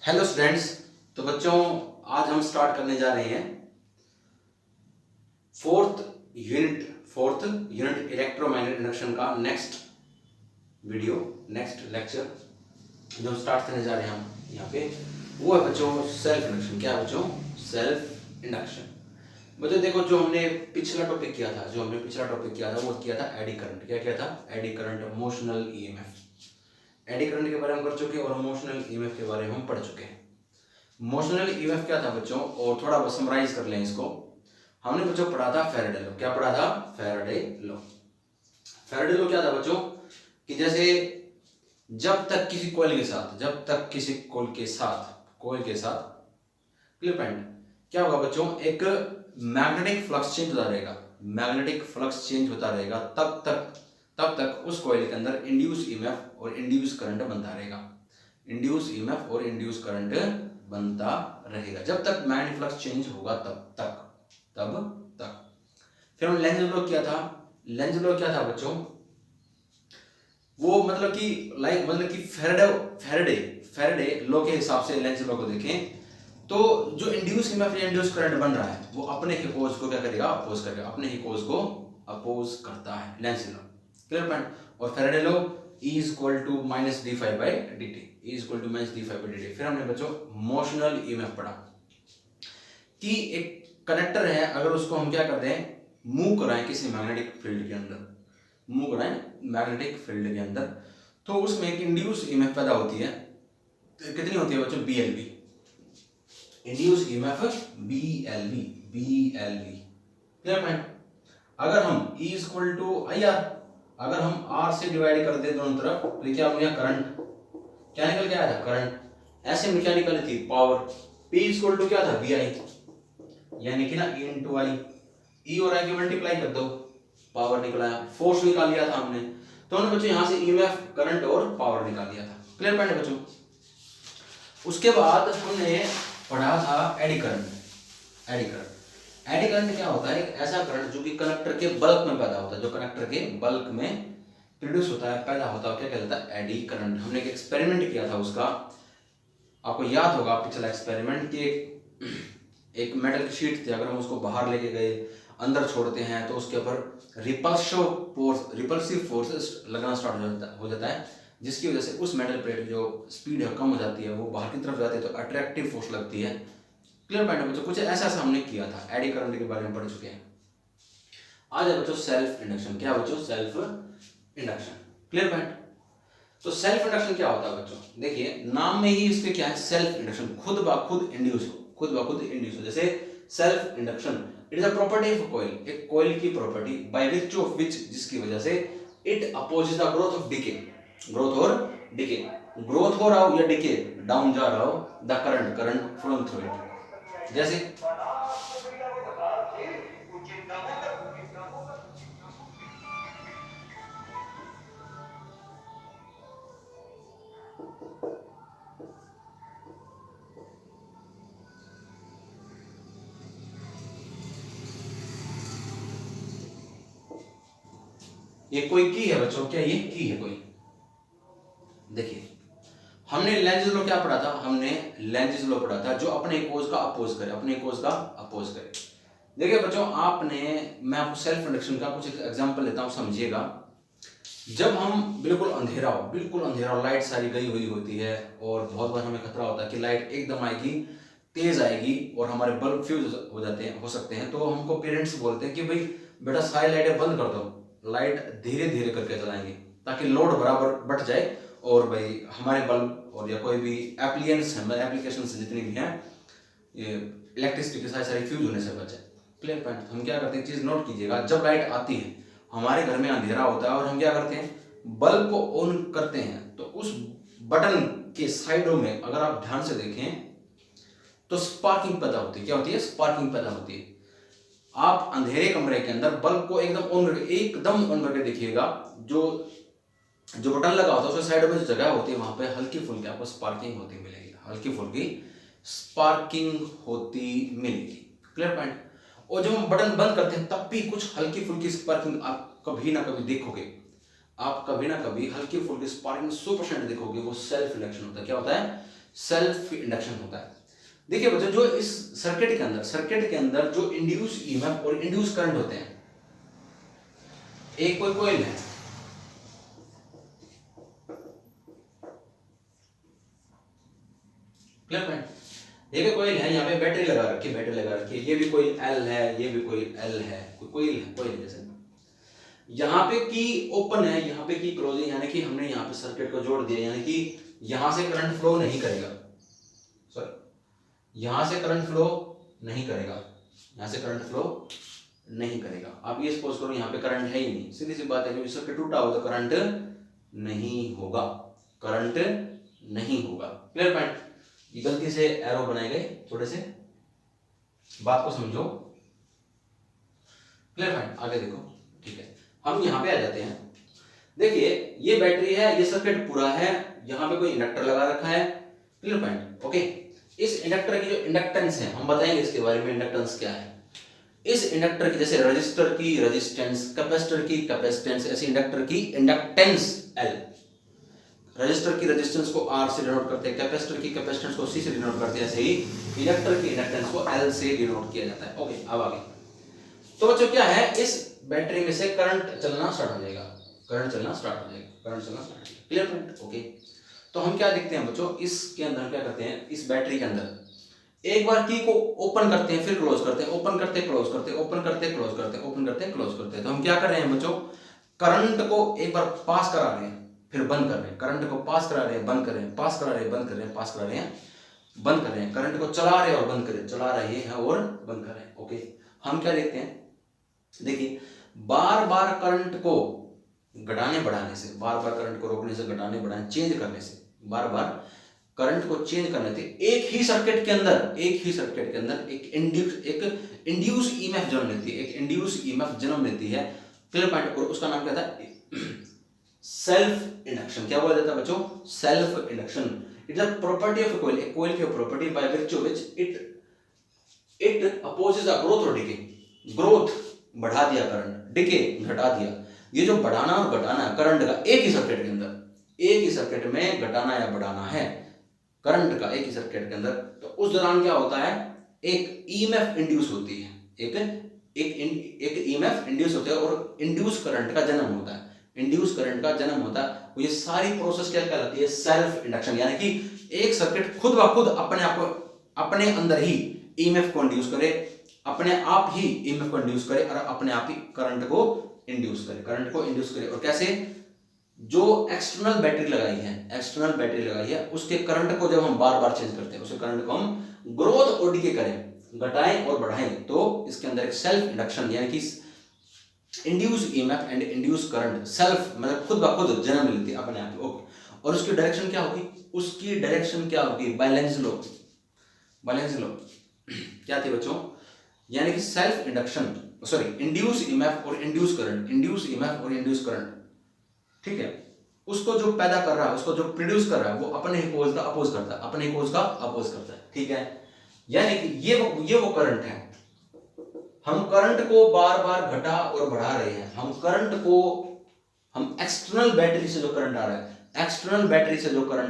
Hello students. तो बच्चों, आज हम स्टार्ट करने जा रहे हैं फोर्थ यूनिट इलेक्ट्रोमैग्नेटिक इंडक्शन का नेक्स्ट लेक्चर जो स्टार्ट करने जा रहे हैं हम यहाँ पे, वो है बच्चों सेल्फ इंडक्शन। क्या है बच्चों? Self induction. बच्चों देखो, जो हमने पिछला टॉपिक किया था वो किया था एडी करंट। क्या किया था? Eddy current, motional EMF. Eddy current के बारे में कर चुके और मोशनल ईएमएफ के बारे में हम पढ़ चुके हैं। मोशनल ईएमएफ क्या था बच्चों? और थोड़ा बहुत समराइज कर लें इसको। हमने बच्चों पढ़ा था फैराडे लॉ। क्या पढ़ा था? Faraday law. फैराडे लॉ क्या था बच्चों? कि जैसे जब तक किसी कॉइल के साथ क्लियर पॉइंट क्या होगा बच्चों? एक मैग्नेटिक फ्लक्स चेंज होता रहेगा तब तक उस कॉइल के अंदर इंड्यूस ईएमएफ और इंड्यूस करंट बनता रहेगा जब तक मैग्नेटिक फ्लक्स चेंज होगा तब तक। फिर हम लेंज लॉ किया था। लेंज लॉ क्या था बच्चों? वो मतलब कि फैराडे लॉ के हिसाब से लेंज लॉ को देखें तो जो इंड्यूस ईएमएफ या इंड्यूस करंट बन रहा है वो अपने ही कोज को क्या करेगा? अपोज करेगा। अपने ही कोज को अपोज करता है लेंज लॉ। Clear point. और Faraday law E equal to minus d phi by d t. फिर हमने बच्चों मोशनल ईएमएफ पढ़ा कि एक कंडक्टर है, अगर उसको हम क्या करते हैं? मूव कराएं किसी मैग्नेटिक फील्ड के अंदर, तो उसमें एक इंड्यूस ईएमएफ पैदा होती है। कितनी होती है बच्चों? BLV। Induce EMF BLV। Clear point. अगर हम E इक्वल टू IR, अगर हम R से डिवाइड कर दें दोनों तरफ तो क्या हो गया? करंट। क्या निकल के आया था? करंट। ऐसे में क्या निकली थी? पावर। P इक्वल टू क्या था? VI, यानी कि ना E इंटू आई। E और I की मल्टीप्लाई कर दो, पावर निकल आया। फोर्स निकाल लिया था हमने। तो हमने बच्चों यहाँ से EMF, करंट और पावर निकाल लिया था। क्लियर पॉइंट बच्चों। उसके बाद हमने पढ़ा था एडी करंट। एडी करंट क्या होता है? एक ऐसा करंट जो कि कंडक्टर के बल्क में पैदा होता है, प्रोड्यूस होता है, पैदा होता है। क्या कहलाता है? Eddy current. हमने एक एक्सपेरिमेंट किया था उसका, आपको याद होगा पिछला एक्सपेरिमेंट कि एक मेटल की शीट थी, अगर हम उसको बाहर लेके गए, अंदर छोड़ते हैं तो उसके ऊपर रिपल्सिव फोर्स लगना स्टार्ट हो जाता है, जिसकी वजह से उस मेटल प्लेट जो स्पीड है कम हो जाती है, वो बाहर की तरफ जाती है तो अट्रैक्टिव फोर्स लगती है। क्लियर पॉइंट है बच्चों। कुछ ऐसा हमने किया था, एडी करंट के बारे में पढ़ चुके हैं। आज है बच्चों सेल्फ इंडक्शन। क्या बच्चों? Self induction. Clear point. तो सेल्फ इंडक्शन क्या होता है बच्चों? देखिए, नाम में ही इसके क्या है? सेल्फ इंडक्शन, खुद ब खुद इंड्यूस हो। जैसे self induction, it is a property of coil, एक कॉइल की property by which of which, जिसकी वजह से it opposes the growth of decay. Growth हो रहा हो या डिके डाउन जा रहा हो, the current flowing through it. जैसे ये कोई की है बच्चों, क्या ये की है कोई? देखिए, हमने लेंज लॉ क्या पढ़ा था? हमने लेंज लॉ पढ़ा था जो अपने कोज का अपोज करे। देखिए बच्चों, मैं आपको सेल्फ इंडक्शन का कुछ एग्जांपल लेता हूं, समझिएगा। जब हम बिल्कुल अंधेरा हो, लाइट सारी गई हुई होती है और बहुत बार हमें खतरा होता है कि लाइट एकदम आएगी, तेज आएगी और हमारे बल्ब फ्यूज हो सकते हैं, तो हमको पेरेंट्स बोलते हैं कि भाई बेटा सारी लाइटें बंद कर दो, लाइट धीरे धीरे करके जलाएंगे ताकि लोड बराबर बढ़ जाए और भाई हमारे बल्ब और या कोई भी एप्लीकेशन जितनी भी हैं ये इलेक्ट्रिसिटी के सारे फ्यूज होने से बचे। Clear point. हम क्या करते हैं, चीज नोट कीजिएगा, जब लाइट आती है हमारे घर में अंधेरा होता है और हम क्या करते हैं, बल्ब को ऑन करते हैं, तो उस बटन के साइडों में अगर आप ध्यान से देखें तो स्पार्किंग पैदा होती है। क्या होती है? स्पार्किंग पैदा होती है। आप अंधेरे कमरे के अंदर बल्ब को एकदम ऑन करके देखिएगा, जो बटन लगा होता है उसके साइड में जो जगह होती है वहां पे हल्की फुल्की आपको स्पार्किंग होती मिलेगी। Clear point. और जब हम बटन बंद करते हैं तब भी कुछ हल्की फुल्की स्पार्किंग आप कभी ना कभी देखोगे। हल्की फुल्की स्पार्किंग 100% देखोगे, वो सेल्फ इंडक्शन होता है। क्या होता है? सेल्फ इंडक्शन होता है। देखिए बच्चों, जो इस सर्किट के अंदर जो इंड्यूस ईएमएफ और इंड्यूस करंट होते हैं, एक कोई कॉइल है, क्लियर पॉइंट, एक कॉइल है, यहाँ पे बैटरी लगा रखी है, ये भी कोई एल है, ये भी कोई एल है, कोई कॉइल जैसे, यहाँ पे की ओपन है, यहाँ पे की क्लोज है, यानी कि हमने यहाँ पे सर्किट को जोड़ दिया, यानी कि यहां से करंट फ्लो नहीं करेगा, सॉरी यहां से करंट फ्लो नहीं करेगा, यहां से करंट फ्लो नहीं करेगा। आप ये सपोज करो यहाँ पे करंट है ही नहीं, सीधी सी बात है, क्योंकि सर्किट टूटा हो तो करंट नहीं होगा, क्लियर पॉइंट। ये गलती से एरो बनाए गए, थोड़े से बात को समझो, क्लियर पॉइंट। आगे देखो, ठीक है, हम यहाँ पे आ जाते हैं। देखिए ये बैटरी है, ये सर्किट पूरा है, यहाँ पे कोई इंडक्टर लगा रखा है, क्लियर पॉइंट, ओके। इस इंडक्टर की जो इंडक्टेंस है, हम बताएंगे इसके बारे में, इंडक्टेंस क्या है। इस इंडक्टर की जैसे रजिस्टर की रेजिस्टेंस, कैपेसिटर की कैपेसिटेंस, ऐसे इंडक्टर की इंडक्टेंस एल, रजिस्टर की रेजिस्टेंस को आर से डिनोट करते हैं, कैपेसिटर की कैपेसिटेंस को सी से डिनोट करते हैं, ऐसे ही इंडक्टर की इंडक्टेंस को एल से डिनोट किया जाता है, ओके। अब आगे तो बच्चों क्या है, इस बैटरी में से करंट चलना स्टार्ट हो जाएगा, क्लियर पॉइंट, ओके। तो हम क्या देखते हैं बच्चों, इसके अंदर क्या करते हैं, इस बैटरी के अंदर एक बार की को ओपन करते हैं, फिर क्लोज करते हैं, ओपन करते क्लोज करते, ओपन करते क्लोज करते, ओपन करते क्लोज करते। तो हम क्या कर रहे हैं बच्चों, करंट को एक बार पास करा रहे हैं, फिर बंद कर रहे हैं, करंट को पास करा रहे हैं, बंद कर रहे हैं, पास करा रहे हैं, बंद कर रहे हैं, पास करा रहे हैं, बंद कर रहे हैं, करंट को चला रहे हैं और बंद कर रहे हैं, चला रहे हैं और बंद कर रहे हैं, ओके। हम क्या देखते हैं, देखिए बार बार करंट को घटाने बढ़ाने से, बार बार करंट को रोकने से, घटाने बढ़ाने, चेंज करने से, बार बार करंट को चेंज करने से एक ही सर्किट के अंदर एक इंड्यूस ईएमएफ जन्म लेती है, क्लियर पॉइंट। और उसका नाम क्या था, सेल्फ इंडक्शन। क्या बोला जाता है बच्चों, self induction. It is a property of coil, एक कॉइल की property by which it opposes a growth और डिके। ग्रोथ बढ़ा दिया करंट, डिके घटा दिया। ये जो बढ़ाना और घटाना है करंट का एक ही सर्किट के अंदर, एक ही सर्किट में घटाना या बढ़ाना है करंट का, एक ही सर्किट के अंदर, तो उस दौरान क्या होता है, एक ईएमएफ इंड्यूस होती है, एक ईएमएफ इंड्यूस होता है और इंड्यूस करंट का जन्म होता है, ये सारी प्रोसेस क्या कहलाती है, सेल्फ इंडक्शन। यानी कि एक सर्किट खुद ब खुद अपने अंदर ही ईएमएफ को इंड्यूस करे, अपने आप ही ईएमएफ को इंड्यूस करे और अपने आप ही करंट को इंड्यूस करे। और कैसे, जो एक्सटर्नल बैटरी लगाई है उसके करंट को जब हम बार बार चेंज करते हैं, उसके करंट को हम ग्रोथ और डिके करें, घटाएं और बढ़ाएं, तो इसके अंदर एक सेल्फ इंडक्शन यानी कि induce EMF and induce current, self मतलब खुद ब खुद जन्म लेती है अपने आप, ओके। और उसकी डायरेक्शन क्या होगी, बैलेंस लो क्या थी बच्चों, यानी कि सेल्फ इंडक्शन, इंड्यूस ईएमएफ और इंड्यूस करंट, ठीक है। उसको जो पैदा कर रहा है, उसको जो प्रोड्यूस कर रहा है, वो अपने ही कोज का अपोज करता है, ठीक है। यानी कि ये वो करंट है। हम करंट को बार बार घटा और बढ़ा रहे हैं, हम एक्सटर्नल बैटरी से जो करंट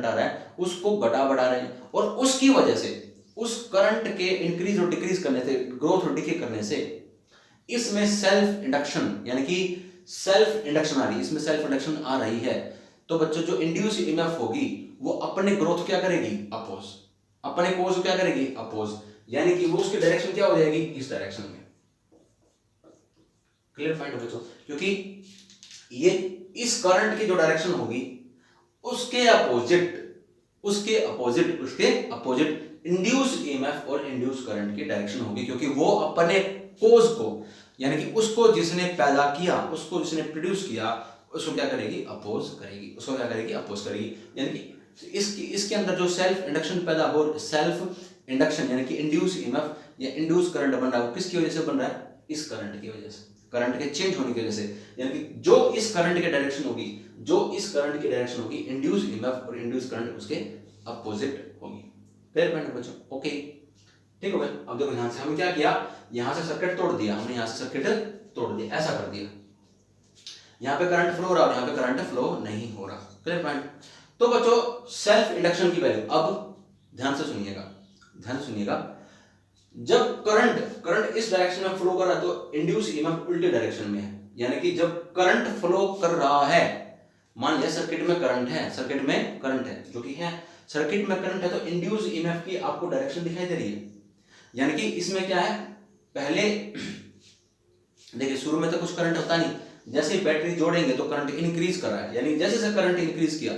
आ रहा है उसको घटा बढ़ा रहे हैं, और उसकी वजह से उस करंट के इंक्रीज और डिक्रीज करने से, ग्रोथ और डिके करने से इसमें सेल्फ इंडक्शन यानी कि सेल्फ इंडक्शन आ रही है। तो बच्चों जो इंड्यूस ईएमएफ होगी वो अपने ग्रोथ क्या करेगी, अपोज, अपने कोज को क्या करेगी, अपोज, यानी कि वो उसकी डायरेक्शन क्या हो जाएगी, इस डायरेक्शन में, क्लियर पॉइंट बच्चों। क्योंकि ये इस करंट की जो डायरेक्शन होगी उसके अपोजिट इंड्यूस ईएमएफ और इंड्यूस करंट की डायरेक्शन होगी, क्योंकि वो अपने कोज को यानी कि उसको जिसने पैदा किया, उसको जिसने प्रोड्यूस किया, उसको क्या करेगी, अपोज करेगी। यानी कि इसके अंदर जो सेल्फ इंडक्शन पैदा हो, सेल्फ इंडक्शन यानी कि इंड्यूस ईएमएफ या इंड्यूस करंट बन रहा है, वो किसकी वजह से बन रहा है, इस करंट की वजह से, करंट के चेंज होने की वजह से। यानी कि जो इस करंट की डायरेक्शन होगी, इंड्यूस ईएमएफ और इंड्यूस करंट उसके अपोजिट होगी। क्लियर पॉइंट बच्चों, ओके, ठीक है भाई। अब देखो यहां से हमने क्या किया, यहां से सर्किट तोड़ दिया, ऐसा कर दिया। यहां पे करंट फ्लो हो रहा है, यहां पे करंट फ्लो नहीं हो रहा, क्लियर पॉइंट। तो बच्चों सेल्फ इंडक्शन की वैल्यू, अब ध्यान से सुनिएगा, ध्यान से सुनिएगा। जब करंट इस डायरेक्शन में फ्लो कर रहा है तो इंड्यूस ईएमएफ उल्टे डायरेक्शन में है, यानी कि जब करंट फ्लो कर रहा है, मान लिया सर्किट में करंट है, सर्किट में करंट है जो कि है, सर्किट में करंट है तो इंड्यूस ईएमएफ की आपको डायरेक्शन दिखाई दे रही है। यानी कि इसमें क्या है, पहले देखिए शुरू में तो कुछ करंट होता नहीं, जैसे ही बैटरी जोड़ेंगे तो करंट इंक्रीज कर रहा है, यानी जैसे जैसे करंट इंक्रीज किया,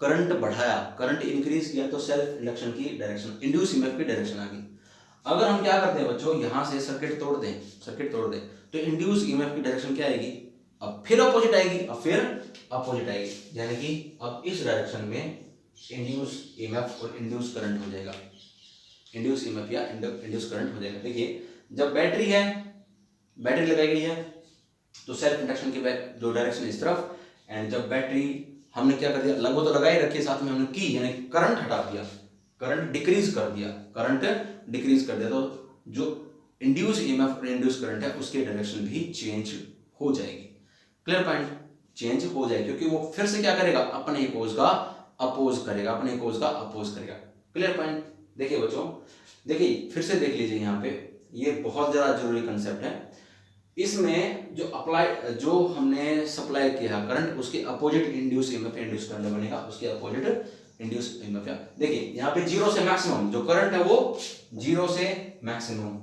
करंट बढ़ाया, करंट इंक्रीज किया तो सेल्फ इंडक्शन की डायरेक्शन, इंड्यूस ईएमएफ की डायरेक्शन आ गई। अगर हम क्या करते हैं बच्चों, यहां से सर्किट तोड़ दें तो इंड्यूस ईएमएफ की डायरेक्शन क्या आएगी, अब फिर अपोजिट आएगी, अब फिर अपोजिट आएगी, यानी कि अब इस डायरेक्शन में इंड्यूस ईएमएफ और इंड्यूस करंट हो जाएगा, इंड्यूस ईएमएफ या इंड्यूस करंट हो जाएगा। देखिए जब बैटरी है, बैटरी लगाई गई है तो सेल्फ इंडक्शन की जो डायरेक्शन इस तरफ, एंड जब बैटरी हमने क्या कर दिया, लगभग तो लगाई रखी है, साथ में हमने की यानी करंट हटा दिया, करंट डिक्रीज कर दिया, तो जो इंड्यूस ईएमएफ और इंड्यूस करंट है उसकी डायरेक्शन भी चेंज हो जाएगी। क्लियर पॉइंट, चेंज हो जाएगी क्योंकि वो फिर से क्या करेगा, अपने इकोज का अपोज करेगा। Clear point. देखिए बच्चों, देखिए फिर से देख लीजिए, यहाँ पे ये बहुत ज्यादा जरूरी कंसेप्ट है। इसमें जो हमने सप्लाई किया करंट, उसके opposite induce EMF induce current बनेगा, उसके अपोजिट इंड्यूस ईएमएफ। देखिए यहाँ पे जीरो से मैक्सिमम जो करंट है वो जीरो से मैक्सिमम,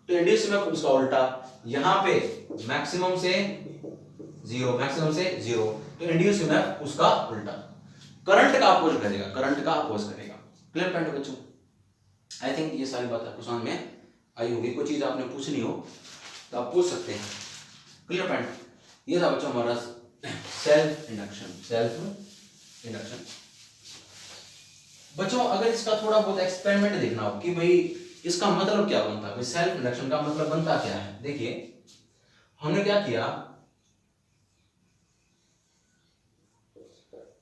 तो इंड्यूस ईएमएफ उसका उल्टा, यहाँ पे मैक्सिमम से जीरो, तो इंड्यूस ईएमएफ उसका उल्टा, करंट का अपोज करेगा। क्लियर पॉइंट बच्चों, आई थिंक ये सारी बात आपको समझ में आई होगी। कोई चीज आपने पूछनी हो तो आप पूछ सकते हैं। क्लियर पॉइंट, ये था बच्चों हमारा सेल्फ इंडक्शन। बच्चों अगर इसका थोड़ा बहुत एक्सपेरिमेंट देखना हो कि भाई इसका मतलब क्या बनता है, सेल्फ इंडक्शन का मतलब बनता क्या है। देखिए हमने क्या किया,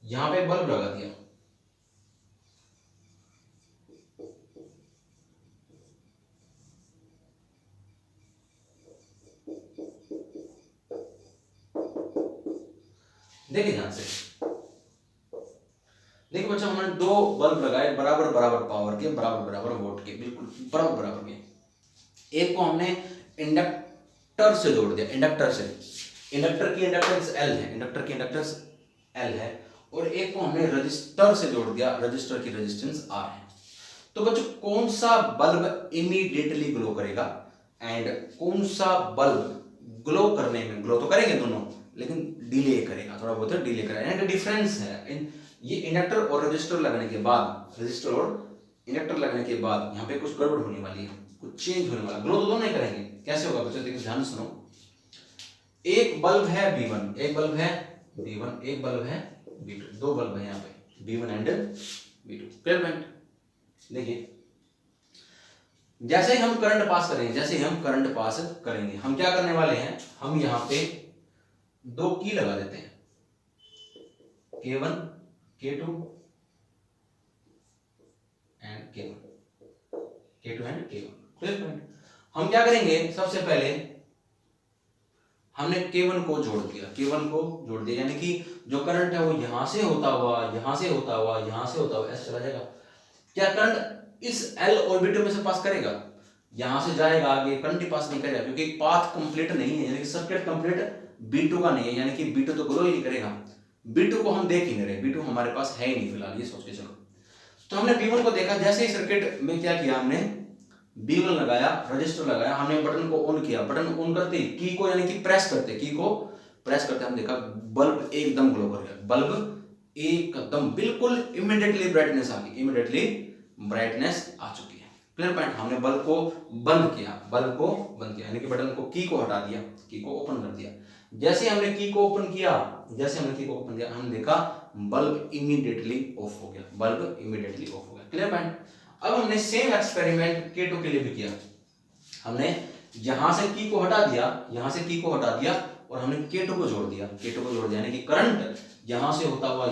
यहां पे बल्ब लगा दिया, देखिए ध्यान से, देखिए बच्चों हमने दो बल्ब लगाए बराबर पावर के, बराबर वोल्ट के, बिल्कुल बराबर के। एक को हमने इंडक्टर से जोड़ दिया, इंडक्टर की इंडक्टेंस L है, और एक को हमने रजिस्टर से जोड़ दिया, रजिस्टर की रेजिस्टेंस R है। तो बच्चों कौन सा बल्ब इमीडिएटली ग्लो करेगा एंड कौन सा बल्ब ग्लो करने में, ग्लो तो करेंगे दोनों लेकिन डिले करेगा, थोड़ा बहुत डिले करेगा, यानी कि डिफरेंस है। ये इंडक्टर और रजिस्टर लगने के बाद, यहाँ पे कुछ गड़बड़ होने वाली है, कुछ चेंज होने वाला, ग्लो तो दोनों ही करेंगे। कैसे होगा बच्चों, देखिए ध्यान सुनो, एक बल्ब है B1, एक बल्ब है B1, एक बल्ब है B2, दो बल्ब है यहाँ पे B1 and B2। Clear point. देखिए जैसे ही हम करंट पास करेंगे, हम क्या करने वाले हैं, हम यहाँ पे दो की लगा देते हैं, K1 K2 and K1। Clear point. हम क्या करेंगे, सबसे पहले हमने K1 को जोड़ दिया, यानी कि जो करंट है वो यहां से होता हुआ ऐसे चला जाएगा। क्या करंट इस L और B2 में से पास करेगा, यहां से जाएगा आगे, करंट ही पास नहीं करेगा क्योंकि पाथ कंप्लीट नहीं है, यानी कि सर्किट कंप्लीट B2 का नहीं है, यानी कि B2 तो ग्लो ही नहीं करेगा। B2 को हम देख ही नहीं रहे, B2 हमारे पास है ही नहीं फिलहाल, ये सोच के चलो। तो हमने B1 को देखा, जैसे ही सर्किट में क्या किया, हमने B1 लगाया, रजिस्टर लगाया, हमने बटन को ऑन किया, बटन ऑन करते ही की को यानी कि प्रेस करते हम देखा बल्ब एकदम ग्लो कर गया, बल्ब एकदम बिल्कुल इमीडिएटली ब्राइटनेस आ चुकी है। Clear point. हमने बल्ब को बंद किया, यानी कि बटन को की को हटा दिया, की को ओपन कर दिया। जैसे हमने की को ओपन किया, हमने देखा बल्ब इमीडिएटली ऑफ हो गया, क्लियर पॉइंट। अब हमने सेम एक्सपेरिमेंट K2 के लिए भी किया, हमने यहां से की को हटा दिया, और हमने K2 को जोड़ दिया, यानी कि करंट यहां से होता हुआ,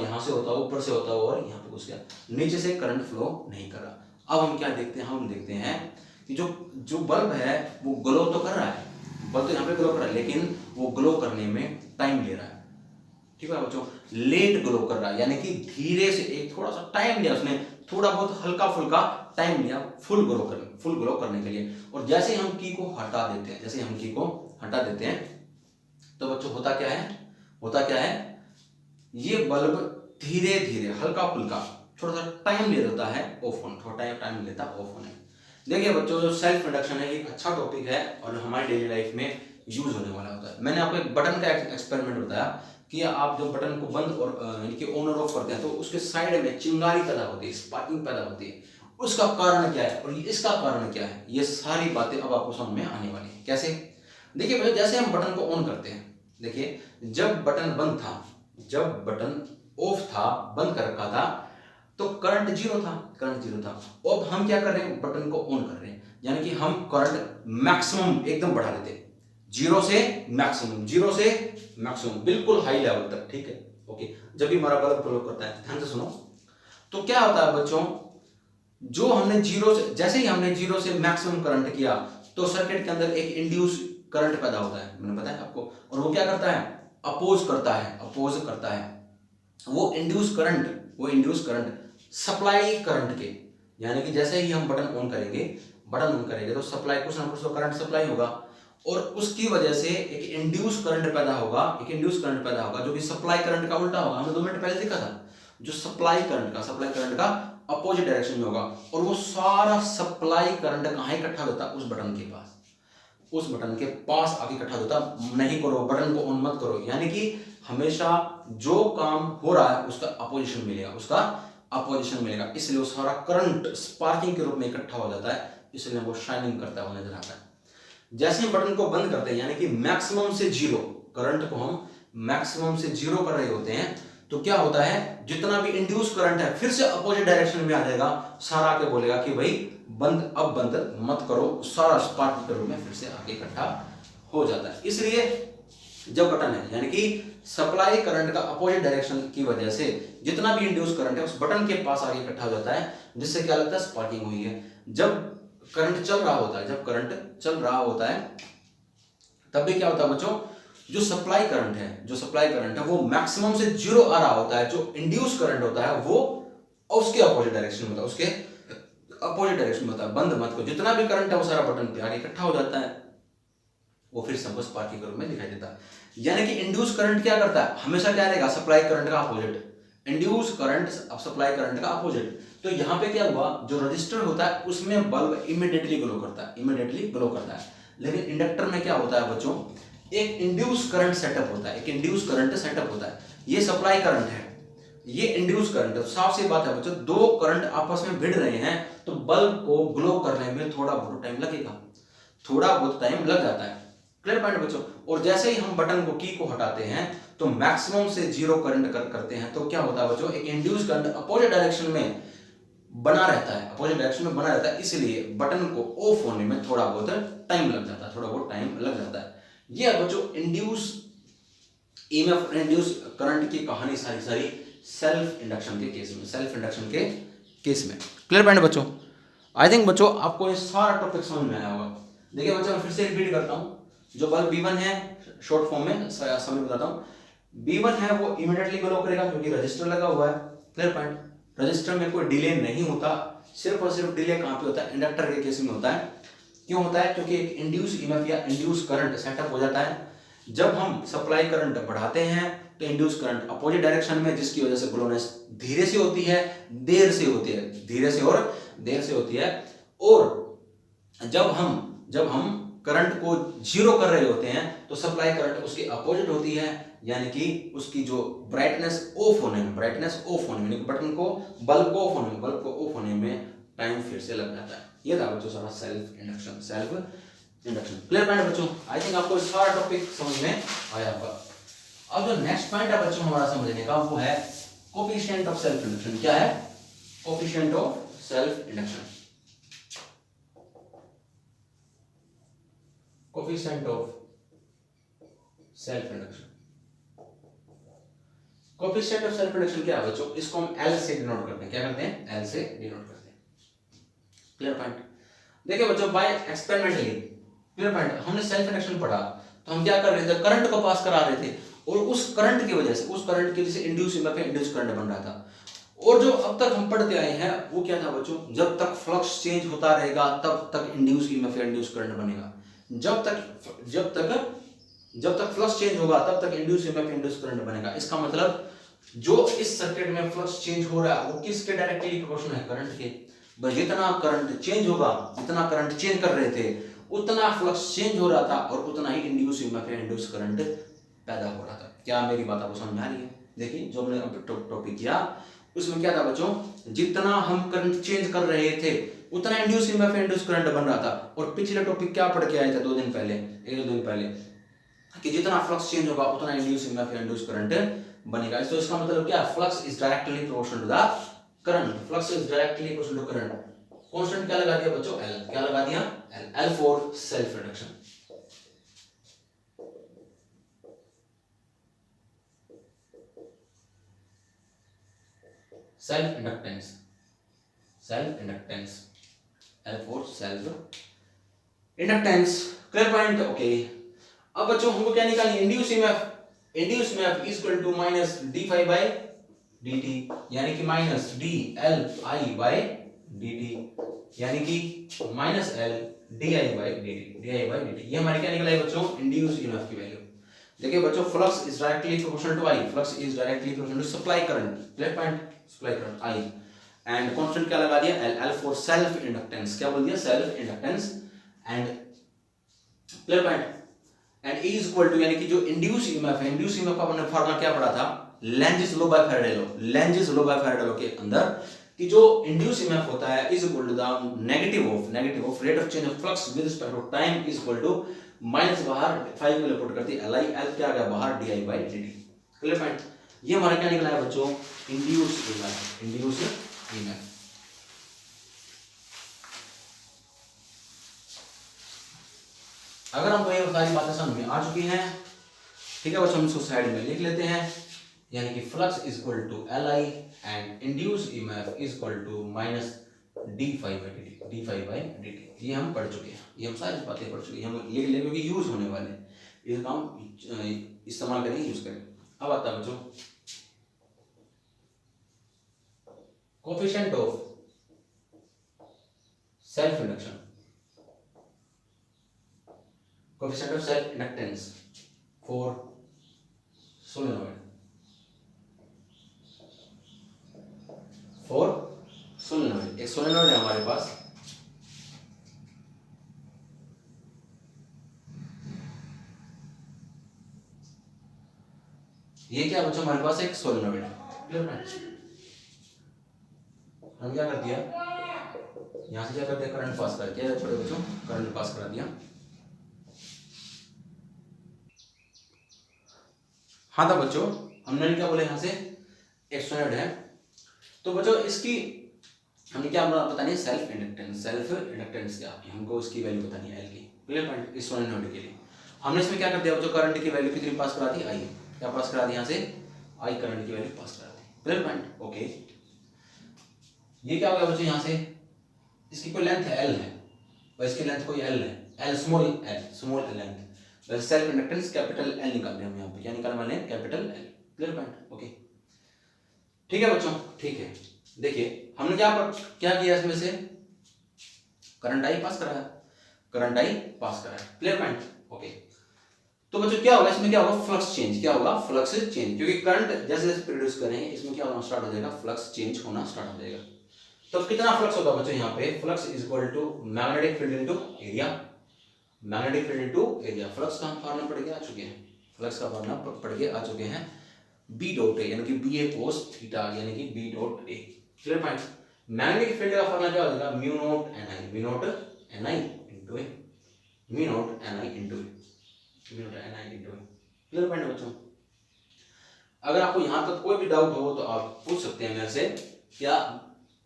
ऊपर से होता हुआ और यहां पे घुस गया, नीचे से करंट फ्लो नहीं कर रहा। अब हम क्या देखते हैं, हम देखते हैं कि जो बल्ब है वो ग्लो तो कर रहा है, बल्ब तो यहाँ पे ग्लो कर रहा है, लेकिन वो ग्लो करने में टाइम ले रहा है। ठीक है बच्चों, लेट ग्लो कर रहा है, यानी कि धीरे से, एक थोड़ा सा टाइम लिया उसने, थोड़ा बहुत हल्का फुल्का टाइम लिया फुल ग्लो करने के लिए। और जैसे हम की को हटा देते हैं, जैसे हम की को हटा देते हैं, तो बच्चों होता क्या है, ये बल्ब धीरे धीरे हल्का फुल्का थोड़ा सा टाइम ले लेता है ऑफ होने, थोड़ा टाइम लेता है ऑफ होने। देखिए बच्चों, जो सेल्फ इंडक्शन है एक अच्छा टॉपिक है और हमारी डेली लाइफ में यूज होने वाला होता है। मैंने आपको एक बटन का एक्सपेरिमेंट बताया कि आप जब बटन को बंद और यानी कि ऑन और ऑफ करते हैं तो उसके साइड में चिंगारी पैदा होती है, स्पार्किंग पैदा होती है। उसका कारण क्या है और इसका कारण क्या है, ये सारी बातें अब आपको समझ में आने वाली है। कैसे? देखिए बच्चों, जैसे हम बटन को ऑन करते हैं, देखिए जब बटन बंद था, जब बटन ऑफ था, बंद कर रखा था, तो करंट जीरो था। अब हम क्या कर रहे हैं, बटन को ऑन कर रहे हैं, यानी कि हम करंट मैक्सिमम एकदम बढ़ा देते हैं, जीरो से मैक्सिमम बिल्कुल हाई लेवल तक। ठीक है, ओके। जब भी हमारा बल्ब ग्लो करता है, ध्यान से सुनो, तो क्या होता है बच्चों, जो हमने जैसे ही हमने जीरो से मैक्सिमम करंट किया तो सर्किट के अंदर एक इंड्यूस करंट पैदा होता है, मैंने बताया आपको, और वो क्या करता है, अपोज करता है। वो इंड्यूस करंट सप्लाई करंट के, यानी कि जैसे ही हम बटन ऑन करेंगे तो सप्लाई, कुछ ना कुछ तो करंट सप्लाई होगा, और उसकी वजह से एक इंड्यूस करंट पैदा होगा जो कि सप्लाई करंट का उल्टा होगा। हमने 2 मिनट पहले देखा था, जो सप्लाई करंट का अपोजिट डायरेक्शन में होगा, और वो सारा सप्लाई करंट कहाँ इकट्ठा होता है, उस बटन के पास आके इकट्ठा होता। नहीं करो, बटन को ऑन मत करो, यानी कि हमेशा जो काम हो रहा है उसका अपोजिशन मिलेगा, इसलिए वो सारा करंट स्पार्किंग के रूप में इकट्ठा हो जाता है, इसलिए वो शाइनिंग करता हुआ नजर आता है। जैसे हम बटन को बंद करते हैं, यानी कि मैक्सिमम से जीरो, करंट को हम मैक्सिमम से जीरो कर रहे होते हैं, तो क्या होता है, जितना भी इंड्यूस करंट है फिर से अपोजिट डायरेक्शन में आ जाएगा, सारा आके बोलेगा कि भाई बंद मत करो, सारा स्पार्क के रूप में फिर से आके इकट्ठा हो जाता है। इसलिए जब बटन है, यानी कि सप्लाई करंट का अपोजिट डायरेक्शन की वजह से जितना भी इंड्यूस करंट है उस बटन के पास आके इकट्ठा हो जाता है, जिससे क्या लगता है, स्पार्किंग हुई है। जब करंट चल रहा होता है तब भी क्या होता है बच्चों, जो सप्लाई करंट है वो मैक्सिमम से जीरो आ रहा होता है, जो इंड्यूस करंट होता है वो उसके अपोजिट डायरेक्शन में होता है, बंद मत को, जितना भी करंट है वो सारा बटन पे आके इकट्ठा हो जाता है, वो फिर सबको स्पार्किंग के रूप में दिखाई देता है। यानी कि इंड्यूस करंट क्या करता है, हमेशा क्या रहेगा, सप्लाई करंट का opposite, induce current supply current का अपोजिट। तो यहाँ पे क्या हुआ, जो रजिस्टर होता है उसमें बल्ब इमीडिएटली ग्लो करता है, लेकिन इंडक्टर में क्या होता है बच्चों, एक इंड्यूस करंट सेटअप होता है, ये सप्लाई करंट है, ये इंड्यूस करंट है। साफ सी बात है बच्चों, दो करंट आपस में भिड़ रहे हैं तो बल्ब को ग्लो करने में थोड़ा बहुत टाइम लग जाता है। क्लियर पॉइंट बच्चों? और जैसे ही हम बटन को, की को हटाते हैं तो मैक्सिमम से जीरो करंट करते हैं, तो क्या होता है बच्चों, एक इंड्यूस करंट अपोजिट डायरेक्शन में बना रहता है, इसलिए बटन को ऑफ होने में थोड़ा बहुत टाइम लग जाता है। ये बच्चों इंड्यूस ईएमएफ, इंड्यूस करंट की कहानी सारी सेल्फ इंडक्शन के केस में। क्लियर पॉइंट बच्चों? आई थिंक बच्चों आपको ये सारा टॉपिक समझ में आया होगा। देखिए बच्चों, मैं फिर से रिपीट करता हूँ, जो बल्ब B1 है, शॉर्ट फॉर्म में समझ बताता हूँ, B1 है वो इमीडिएटली ग्लो करेगा क्योंकि रजिस्टर लगा हुआ है। Clear point? रजिस्टर में कोई डिले नहीं होता, सिर्फ और सिर्फ डिले कहाँ पे होता है, इंडक्टर के केस में होता है। क्यों होता है? क्योंकि एक इंड्यूस ईएमएफ या इंड्यूस करंट सेटअप हो जाता है। जब हम सप्लाई करंट बढ़ाते हैं तो इंड्यूस करंट अपोजिट डायरेक्शन में, जिसकी वजह से ग्लोनेस धीरे से होती है, देर से होती है। और जब हम करंट को जीरो कर रहे होते हैं तो सप्लाई करंट उसके अपोजिट होती है, यानी कि उसकी जो ब्राइटनेस ऑफ होने में, बटन को, बल्ब को ऑफ होने में टाइम फिर से लग जाता है। ये था बच्चों सारा सेल्फ इंडक्शन। क्लियर पॉइंट बच्चों? आई थिंक आपको सारा टॉपिक समझ में आया होगा। अब जो नेक्स्ट पॉइंट है बच्चों हमारा समझने का, वो है कोफिशिएंट ऑफ सेल्फ इंडक्शन। क्या है coefficient of self induction? Coefficient of self induction क्या है बच्चों? इसको हम L से डिनोट करते हैं। क्या करते हैं? L से डिनोट करते हैं। Clear point? देखिए बच्चों, बाय एक्सपेरिमेंटली, क्लियर पॉइंट, हमने सेल्फ इंडक्शन पढ़ा तो हम क्या कर रहे थे, करंट को पास करा रहे थे और उस करंट की वजह से इंड्यूस ईएमएफ या इंड्यूस करंट बन रहा था। और जो अब तक हम पढ़ते आए हैं वो क्या था बच्चों, जब तक फ्लक्स चेंज होता रहेगा तब तक इंड्यूस ईएमएफ या इंड्यूस करंट बनेगा। जब तक फ्लक्स चेंज होगा तब तक इंड्यूस ईएमएफ इंड्यूस करंट बनेगा। इसका मतलब जो इस सर्किट में फ्लक्स चेंज हो रहा है वो किसके डायरेक्टली प्रोपोर्शनल है, करंट के। बस जितना करंट चेंज होगा, जितना करंट चेंज कर रहे थे उतना फ्लक्स चेंज हो रहा था और उतना ही इंड्यूस ईएमएफ या इंड्यूस करंट पैदा हो रहा था। क्या मेरी बात आपको समझ आ रही है? देखिए जो हमने अब टॉपिक किया उसमें क्या था बच्चों, जितना हम करंट चेंज कर रहे थे उतना इंड्यूस ईएमएफ या इंड्यूस करंट बन रहा था। और पिछले टॉपिक क्या पढ़ के आए थे 2 दिन पहले, 1 दिन पहले, कि जितना फ्लक्स चेंज होगा उतना इंड्यूस ईएमएफ या इंड्यूस करंट बनेगा। तो इसका मतलब क्या, flux is directly proportional to the current. Flux is directly proportional to current. Constant क्या लगा दिया बच्चों, L। क्या लगा दिया, L for self induction. Self inductance, L for self inductance. Clear point? Okay. अब बच्चों हमको क्या निकालनी है, induce EMF is equal to minus d∅ by dt, यानी कि माइनस dLi बाय dt, यानी कि minus L di by dt। ये हमारी क्या निकला है बच्चों, इंड्यूस ईएमएफ की वैल्यू। देखिए बच्चों, flux is directly proportional to I, flux is directly proportional to supply current. Clear point? Supply current I, and constant क्या लगा दिया, L फॉर सेल्फ इंडक्टेंस। क्या बोल दिया, self inductance. And clear point, and E is equal to, यानी कि जो induce EMF है, इंड्यूस ईएमएफ का हमने फार्मूला क्या पढ़ा था, Lenz's law by Faraday law के अंदर, कि जो इंड्यूस ईएमएफ होता है is equal to the negative of rate of change of flux with respect to time is equal to minus बाहर 5 में पुट करती है Li, L क्या आ गया बाहर di by dt। Clear point? ये हमारा क्या निकला है बच्चों, इंड्यूस ईएमएफ। अगर हमको ये सारी बातें समझ में आ चुकी हैं, ठीक है बच्चों, हम इसको साइड में लिख लेते हैं। यानी कि flux is equal to Li and induce EMF is equal to minus d∅ by dt। ये हम पढ़ चुके हैं, ये हम सारी बातें पढ़ चुके हैं, हम लिख लेंगे क्योंकि यूज होने वाले हैं, इसका हम इस्तेमाल करेंगे, यूज करेंगे। अब आता है बच्चों coefficient of self induction, coefficient of self inductance for solenoid. एक सोलेनॉइड है हमारे पास, ये क्या बच्चों हमारे पास एक सोलेनॉइड है। क्लियर है? हम क्या कर दिया, यहां से क्या कर दिया, करंट पास कर दिया बच्चों, करंट पास करा दिया। हाँ था बच्चों, हमने क्या बोले, यहां से एक सोलेनॉइड है। तो बच्चों इसकी हमने क्या बतानी है, सेल्फ इंडक्टेंस क्या है, हमको इसकी वैल्यू बतानी है L की। Clear point? इस सोलेनॉइड के लिए हमने इसमें क्या कर दिया बच्चों, करंट की वैल्यू कितनी पास करा दी, I। क्या पास करा दी, यहां से I करंट की वैल्यू पास करा दी। Clear point? ओके। ये क्या हो गया बच्चों, यहां से इसकी कोई लेंथ है L है और इसकी लेंथ कोई L है, L स्मॉल लेंथ, वैसे सेल्फ इंडक्टेंस कैपिटल L निकाल रहे हम यहाँ पे, क्या निकालने वाले हैं, capital L। Clear point? Okay ठीक है बच्चों, ठीक है। देखिए हमने क्या किया, इसमें से करंट I पास कराया, क्लियर पॉइंट? ओके। तो बच्चों क्या होगा, इसमें क्या होगा, फ्लक्स चेंज। क्या होगा, फ्लक्स चेंज, क्योंकि करंट जैसे जैसे प्रोड्यूस करेंगे इसमें क्या होना स्टार्ट हो जाएगा, फ्लक्स चेंज होना स्टार्ट हो जाएगा। तो कितना फ्लक्स होगा बच्चों, यहाँ पे flux is equal to magnetic field into area, flux का हम फार्मूला पढ़ के आ चुके हैं, B डॉट A, यानी कि BA cos थीटा, यानी कि B dot A। Clear point? Magnetic field का फार्मूला क्या हो जाएगा, mu naught Ni into A। Clear point बच्चों? अगर आपको यहां तक कोई भी डाउट हो तो आप पूछ सकते हैं मेरे से। क्या,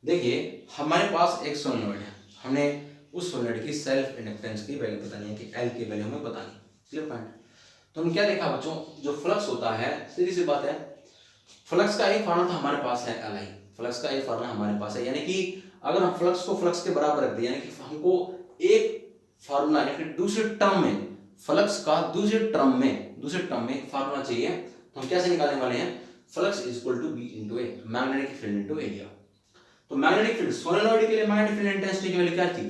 देखिए हमारे पास एक सोलेनॉइड है, हमने उस सोलेनॉइड की सेल्फ इंडक्टेंस की वैल्यू बतानी है, कि L की वैल्यू हमें बतानी। Clear point? तो हमने क्या देखा बच्चों, जो फ्लक्स होता है, सीधी सी बात है, फ्लक्स का एक फार्मूला हमारे पास है Li, फ्लक्स का एक फार्मूला हमारे पास है, यानी कि अगर हम फ्लक्स को फ्लक्स के बराबर रख दें, यानी कि हमको एक फार्मूला, यानी कि दूसरे टर्म में फ्लक्स का दूसरे टर्म में फार्मूला चाहिए, तो हम कैसे निकालने वाले हैं, flux is equal to B into A, magnetic field into area. तो मैग्नेटिक फील्ड सोलेनोइड के लिए मैग्नेटिक फील्ड इंटेंसिटी की वैल्यू क्या थी,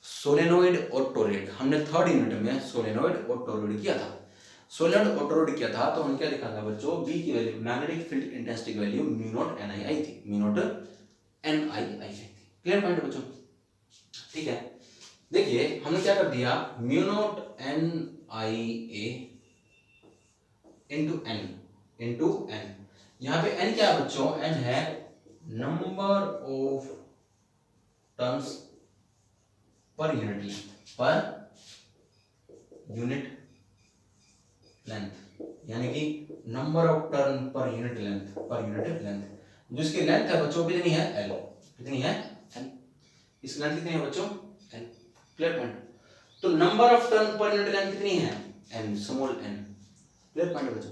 सोलेनोइड और टोरॉइड, हमने थर्ड यूनिट में सोलेनोइड और टोरॉइड किया था। सोलेनोइड और टोरॉइड किया था तो हम क्या लिखा था बच्चों, बी की वैल्यू मैग्नेटिक फील्ड इंटेंसिटी की वैल्यू म्यू नॉट एन आई आई थी, म्यू नॉट एन आई आई थी। क्लियर पॉइंट बच्चों, ठीक है। देखिए हमने क्या कर दिया, mu naught N I A into N, यहां पे एन क्या है बच्चों, एन है number of turns per unit length, यानी कि number of turn per unit length, जो इसकी लेंथ है बच्चों कितनी है, एल, कितनी है एल, इसकी लेंथ कितनी है बच्चों, एल। Clear point. तो number of turn per unit length कितनी है, n, small n. Clear point बच्चों।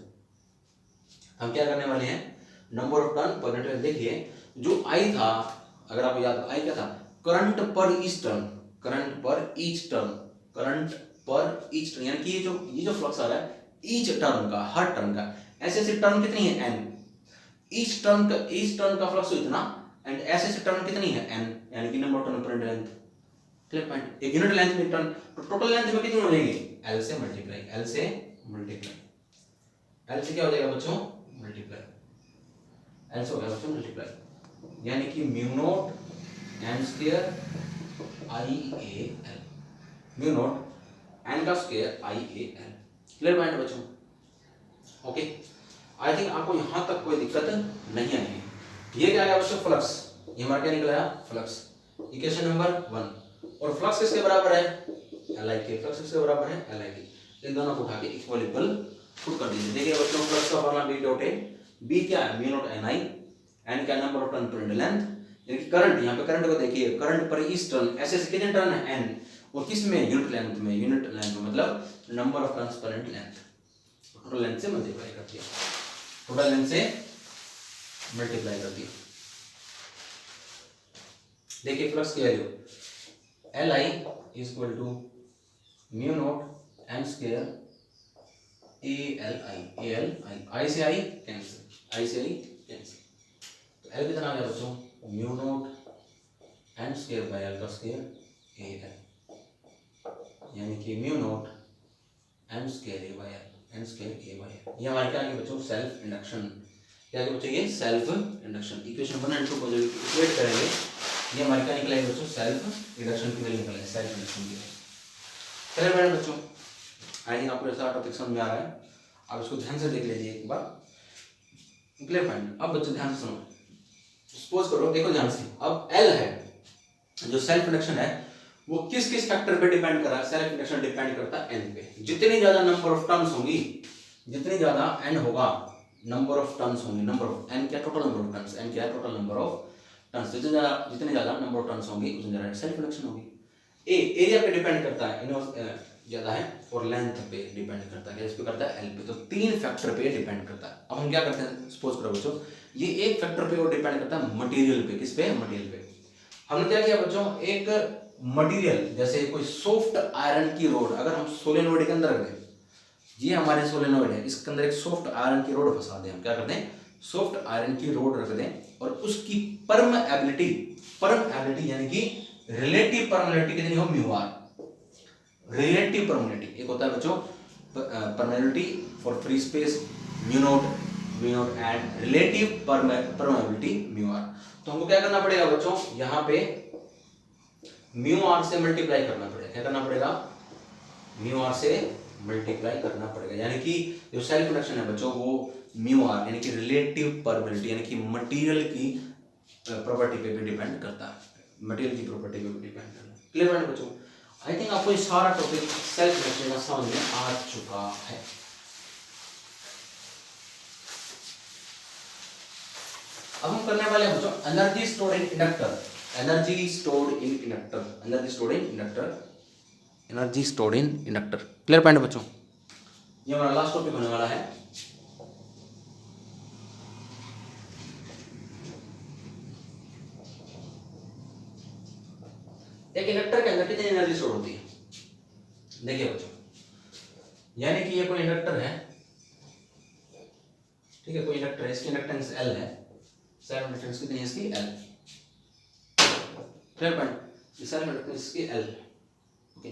हम क्या करने वाले हैं, number of turn per unit length. देखिए जो आई था, अगर आपको याद, आई क्या था, करंट पर ईच टर्न, यानी कि ये जो फ्लक्स आ रहा है ईच टर्न का, हर टर्न का, ऐसे टर्न कितनी है, एन, ईच टर्न का फ्लक्स इतना, एंड ऐसे टर्न कितनी है, एन, यानी कि number of turn per unit length. Clear point. एक यूनिट लेंथ में टर्न, तो टोटल लेंथ में कितनी हो जाएगी, एल से मल्टीप्लाई, एल से क्या हो जाएगा बच्चों, मल्टीप्लाई, एल से हो जाएगा बच्चों मल्टीप्लाई, यानी कि mu naught n square I A L, mu naught n का square I A L. Clear point बच्चों, ओके। आई थिंक आपको यहां तक कोई दिक्कत नहीं आएगी। ये क्या आया बच्चों, फ्लक्स, ये हमारा क्या निकला है, फ्लक्स, इक्वेशन नंबर 1। और फ्लक्स किसके बराबर है, एल आई के, फ्लक्स किसके बराबर है, एल आई के। इन दोनों को उठा के इक्विलिब्रियम पुट कर दीजिए। देखिए बच्चों फ्लक्स का formula B dot A, B क्या है, mu naught N I, n क्या number of turn per unit length, यानी कि करंट, यहाँ पे करंट को देखिए, करंट पर ईच टर्न, ऐसे कितने टर्न है, एन, और किस में, यूनिट लेंथ में, मतलब number of turns per unit length, total length से मल्टीप्लाई कर दिया, टोटल लेंथ से मल्टीप्लाई कर दिया। देखिए फ्लक्स की value L I is equal to mu naught n square A L I, I से आई कैंसिल, तो एल कितना आ गया बच्चों, mu naught n square by L का स्क्वायर ए एल, यानी कि mu naught n square A by L, n square A by L. ये हमारे क्या आगे बच्चों, सेल्फ इंडक्शन, क्या आगे बच्चों, ये सेल्फ इंडक्शन। इक्वेशन 1 और 2 को जब इक्वेट करेंगे, ये हमारे क्या निकलेगा बच्चों, सेल्फ इंडक्शन की वैल्यू निकलेगी, सेल्फ इंडक्शन की वैल्यू। चलिए मेरे बच्चों, आई थिंक आपको ऐसा टॉपिक समझ में आ रहा है, आप इसको ध्यान से देख लीजिए एक बार। Clear point. अब बच्चों ध्यान से सुनो, सपोज करो, देखो ध्यान से, अब एल है जो सेल्फ इंडक्शन है, वो किस किस फैक्टर पे डिपेंड कर रहा है, सेल्फ इंडक्शन डिपेंड करता है एन पे। जितनी ज्यादा नंबर ऑफ टर्न्स होंगी, जितनी ज्यादा एन होगा, नंबर ऑफ टर्न्स होंगे, नंबर ऑफ एन क्या, total number of turns, N क्या है, टोटल नंबर ऑफ टर्न्स, जितने ज्यादा नंबर ऑफ टर्न्स होंगी उतनी ज्यादा सेल्फ इंडक्शन होगी। ए एरिया पे डिपेंड करता है, ज्यादा है, और लेंथ पे डिपेंड करता है, इस पे करता है एल पे। तो 3 फैक्टर पे डिपेंड करता है। अब हम क्या करते हैं, सपोज करो बच्चों, ये एक फैक्टर पे और डिपेंड करता है मटेरियल पे, किस पे, मटेरियल पे। हमने क्या किया बच्चों, एक मटेरियल, जैसे कोई सॉफ्ट आयरन की रोड, अगर हम सोलेनोइड के अंदर रख दें, ये हमारे सोलेनोइड है, इसके अंदर एक सॉफ्ट आयरन की रोड फंसा दें, हम क्या करते हैं, सॉफ्ट आयरन की रोड रख दें, और उसकी परमेबिलिटी यानी कि रिलेटिव परमेबिलिटी कितनी हो, म्यू आर। रिलेटिव परमेबिलिटी, एक होता है बच्चों permeability for free space mu naught and relative permeability mu R. तो हमको क्या करना पड़ेगा बच्चों, यहाँ पे म्यू आर से मल्टीप्लाई करना पड़ेगा। क्या करना पड़ेगा, म्यू आर से मल्टीप्लाई करना पड़ेगा, यानी कि जो सेल्फ इंडक्शन है बच्चों, वो म्यू आर यानी कि रिलेटिव परमेबिलिटी, यानी कि मटेरियल की प्रॉपर्टी पे भी डिपेंड करता है, मटेरियल की प्रॉपर्टी पे भी डिपेंड करता है। क्लियर है बच्चों। आई थिंक आपको ये सारा टॉपिक सेल्फ इंडक्शन का समझ में आ चुका है। अब हम करने वाले हैं बच्चों energy stored in inductor, energy stored in inductor. Clear point बच्चों, ये हमारा लास्ट टॉपिक होने वाला है। एक इंडक्टर के अंदर कितनी एनर्जी स्टोर होती है, देखिए बच्चों, यानी कि ये कोई इंडक्टर है, ठीक है, कोई इंडक्टर है, इसकी इंडक्टेंस L है, सेल्फ इंडक्टेंस कितनी है इसकी L, क्लियर पॉइंट, ये सेल्फ इंडक्टेंस इसकी L। ओके,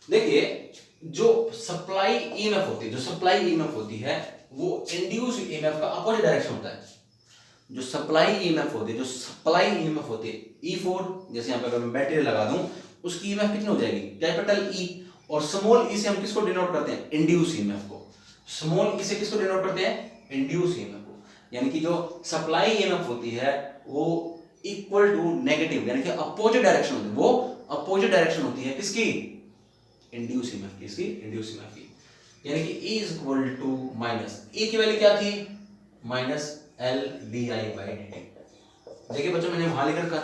देखिए जो सप्लाई ईएमएफ होती है, जो सप्लाई ईएमएफ होती है वो इंड्यूस ईएमएफ का अपोजिट डायरेक्शन होता है। जो सप्लाई ईएमएफ होती है, जो सप्लाई ईएमएफ होती है E4, जैसे यहाँ पे अगर मैं बैटरी लगा दूं उसकी ईएमएफ कितनी हो जाएगी, कैपिटल E, और स्मॉल ई से हम किसको डिनोट करते हैं, इंड्यूस ईएमएफ को। स्मॉल ई से किसको डिनोट करते हैं, इंड्यूस ईएमएफ को। यानी कि जो सप्लाई ईएमएफ होती है वो इक्वल टू नेगेटिव, यानी कि अपोजिट डायरेक्शन होती है, वो अपोजिट डायरेक्शन होती है किसकी, इंड्यूस ईएमएफ की, इसकी इंड्यूस ईएमएफ की। यानी कि E is equal to minus, E की वैल्यू क्या थी, माइनस L di/dt। देखिए बच्चों मैंने वहां लिख रखा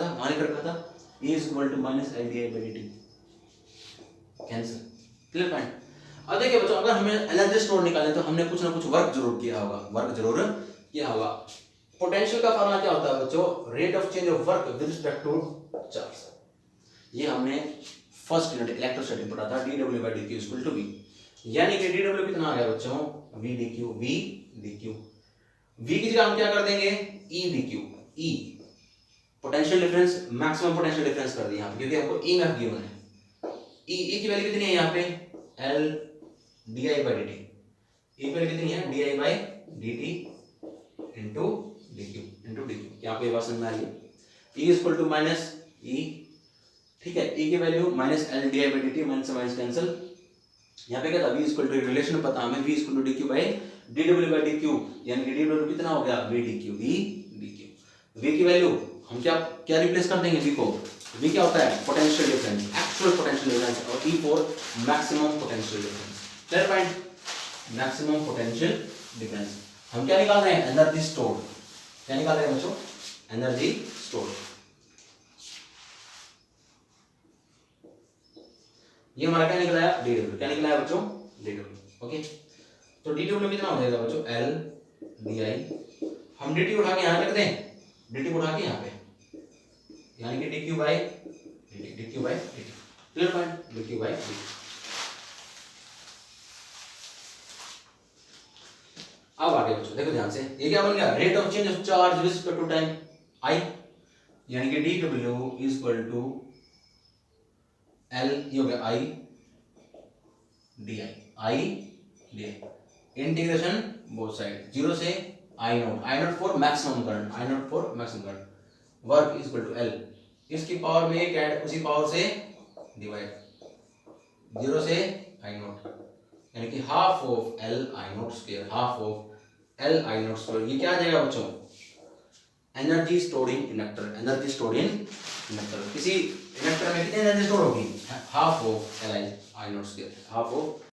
था E is equal to minus L di/dt, cancel, clear point. अब देखिए बच्चों अगर हमें एनर्जी स्टोर निकालने तो हमने कुछ ना कुछ वर्क जरूर किया होगा, पोटेंशियल का फार्मूला क्या होता है बच्चों, rate of change of work with respect to charge. ये हमने फर्स्ट यूनिट इलेक्ट्रोस्टैटिक पढ़ा था, dW/dq इक्वल टू V, यानी कि dW कितना आ गया बच्चों, V dq, V की जगह हम क्या कर देंगे, E dq, E potential difference, maximum potential difference कर दिया यहाँ पे, क्योंकि हमको EMF गिवन है। E की वैल्यू कितनी है यहाँ पे, L di/dt, E की वैल्यू कितनी है, di/dt इनटू dq, क्या आपको ये बात समझ में आ रही है। E is equal to minus E, ठीक है, E की value minus L di/dt, minus से माइनस कैंसिल, यहाँ पे क्या था, V इक्वल टू रिलेशन पता हमें, V इक्वल टू dq/dw/dq, यानी कि dw कितना हो गया, V dq, V की वैल्यू हम क्या रिप्लेस कर देंगे, V को, V क्या होता है, potential difference, actual potential difference, और E4 maximum potential difference, clear point, maximum potential difference. हम क्या निकाल रहे हैं, एनर्जी स्टोर्ड, क्या निकाल रहे हैं बच्चों, एनर्जी स्टोर्ड। ये हमारा क्या निकला है, dw, क्या निकला है बच्चों, dw। ओके, तो dw कितना हो जाएगा बच्चों, L di, हम dt उठा के यहाँ रख दें, dt उठा के यहाँ पे, यानी कि dq/dt, क्लियर पॉइंट, dq/dt। अब आगे बच्चों देखो ध्यान से, ये क्या बन गया, rate of change of charge with respect to time I, यानी कि dw is equal to L, ये हो गया I di, integration both side, 0 से I0 for maximum current, work is equal to L, इसकी पावर में एक ऐड, उसी पावर से डिवाइड, 0 से I0, यानी कि half of L I0 square, half of L I0 square. ये क्या आ जाएगा बच्चों, एनर्जी स्टोर्ड इन इंडक्टर, किसी इंडक्टर में कितनी एनर्जी स्टोर होगी, half of L I0 square, half of